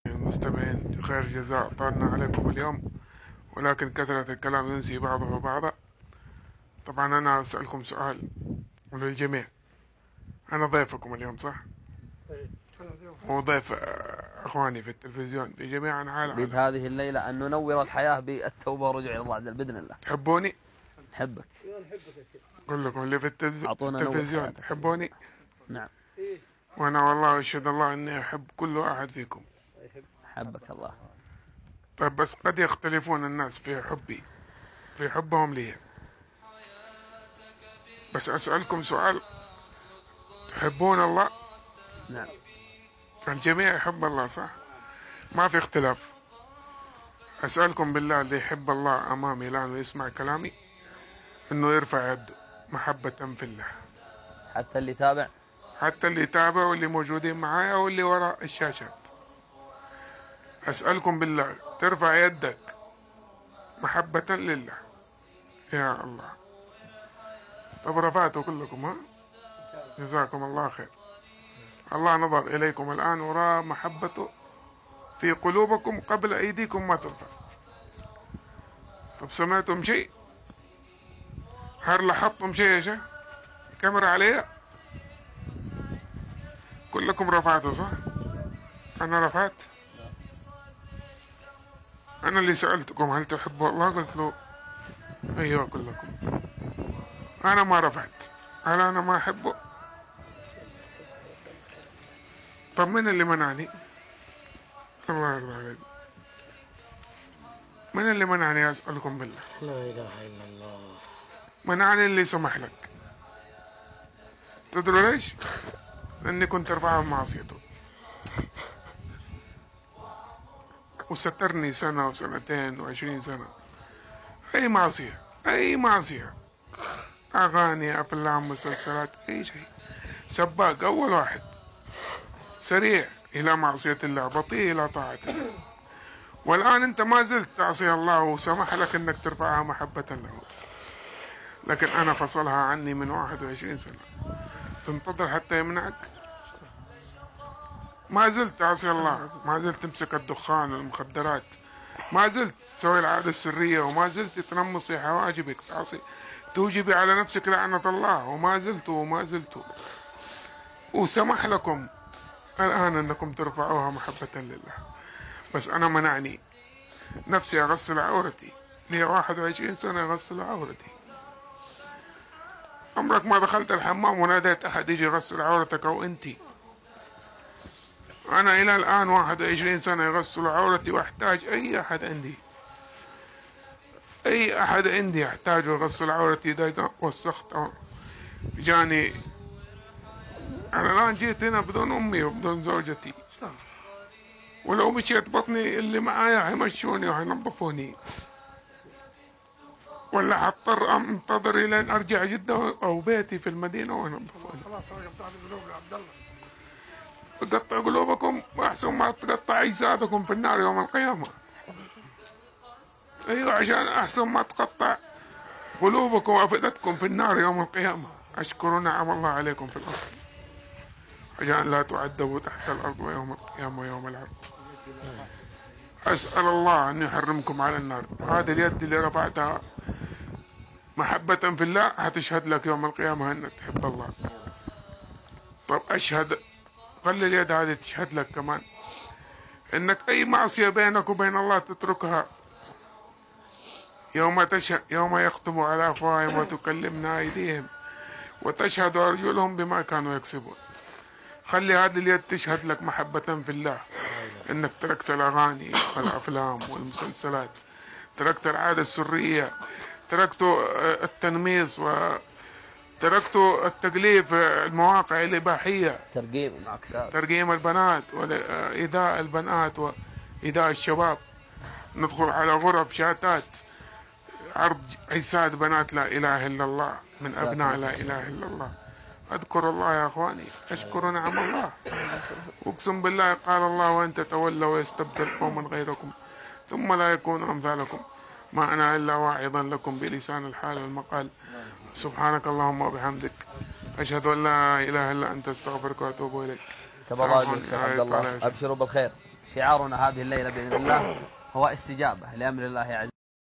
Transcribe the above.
المستمعين خير جزاء طالنا عليكم اليوم، ولكن كثرة الكلام ينسي بعضه بعضا. طبعا أنا أسألكم سؤال وللجميع. أنا ضيفكم اليوم صح؟ وضيف أخواني في التلفزيون في جميع أنحاء العالم. نريد هذه الليلة أن ننور الحياة بالتوبة والرجوع إلى الله عز وجل بإذن الله. تحبوني؟ نحبك. كلكم اللي في التلفزيون تحبوني؟ نعم. وأنا والله أشهد الله أني أحب كل واحد فيكم. حبك الله. طيب بس قد يختلفون الناس في حبهم لي. بس أسألكم سؤال، تحبون الله؟ نعم. الجميع يحب الله صح؟ ما في اختلاف. أسألكم بالله اللي يحب الله أمامي الآن ويسمع كلامي إنه يرفع يده محبة في الله. حتى اللي تابع؟ حتى اللي يتابع واللي موجودين معايا واللي وراء الشاشات. أسألكم بالله ترفع يدك محبة لله. يا الله. طب رفعتوا كلكم ها؟ جزاكم الله خير. الله نظر إليكم الآن ورأى محبته في قلوبكم قبل أيديكم ما ترفع. طب سمعتم شيء؟ هل لاحظتم شيء يا شيخ؟ كاميرا عليها؟ كلكم رفعتوا صح؟ أنا رفعت؟ أنا اللي سألتكم هل تحبوا الله قلت له أيوة كلكم. أنا ما رفعت. هل أنا ما أحبه؟ طب من اللي منعني؟ الله يرضى عليك. من اللي منعني أسألكم بالله؟ لا إله إلا الله. منعني اللي سمح لك. تدروا ليش؟ لأني كنت أرفعه معصيته وسترني سنة وسنتين و20 سنة. أي معصية، أغاني، أفلام، مسلسلات، أي شيء. سباق أول واحد، سريع إلى معصية الله، بطيء إلى طاعة الله. والآن أنت ما زلت تعصي الله وسمح لك أنك ترفعها محبة له. لكن أنا فصلها عني من 21 سنة. تنتظر حتى يمنعك؟ ما زلت تعصي الله، ما زلت تمسك الدخان والمخدرات، ما زلت تسوي العادة السرية، وما زلت تنمصي حواجبك، تعصي توجبي على نفسك لعنة الله، وما زلت وسمح لكم الآن أنكم ترفعوها محبة لله. بس أنا منعني نفسي أغسل عورتي، لي 21 سنة أغسل عورتي. عمرك ما دخلت الحمام وناديت أحد يجي يغسل عورتك أو أنتي؟ أنا إلى الآن 21 سنة يغسل عورتي، وأحتاج أي أحد عندي يحتاج يغسل عورتي إذا وسخت أو جاني. أنا الآن جيت هنا بدون أمي وبدون زوجتي، ولو مشيت بطني اللي معايا هيمشوني وهينظفوني، ولا هضطر أنتظر إلى أن أرجع جدة أو بيتي في المدينة وينظفوني. تقطع قلوبكم وأحسن ما تقطع أجسادكم في النار يوم القيامة. أيوة، عشان أحسن ما تقطع قلوبكم وأفئدتكم في النار يوم القيامة. أشكروا نعم الله عليكم في الأرض عشان لا تعذبوا تحت الأرض ويوم القيامة ويوم العرض. أسأل الله أن يحرمكم على النار. هذه اليد اللي رفعتها محبة في الله هتشهد لك يوم القيامة أنك تحب الله. طب أشهد، خلي اليد هذه تشهد لك كمان أنك أي معصية بينك وبين الله تتركها. يوم يختم على أفواههم وتكلمنا أيديهم وتشهد أرجلهم بما كانوا يكسبون. خلي هذه اليد تشهد لك محبة في الله أنك تركت الأغاني والأفلام والمسلسلات، تركت العادة السرية، تركت التنميص، وتركت التقليب في المواقع الإباحية، ترقيم البنات وإيذاء البنات وإيذاء الشباب. ندخل على غرف شاتات عرض أجساد بنات لا إله إلا الله من أبناء لا إله إلا الله. أذكر الله يا أخواني، أشكر نعم الله. أقسم بالله قال الله وإن تتولوا ويستبدل قوما غيركم ثم لا يكونوا أمثالكم. ما أنا إلا واعظا لكم بلسان الحال والمقال. سبحانك اللهم وبحمدك، أشهد أن لا إله إلا أنت، أستغفرك وأتوب إليك. تبارك عبد الله، أبشروا بالخير. شعارنا هذه الليلة بإذن الله هو استجابة لأمر الله عز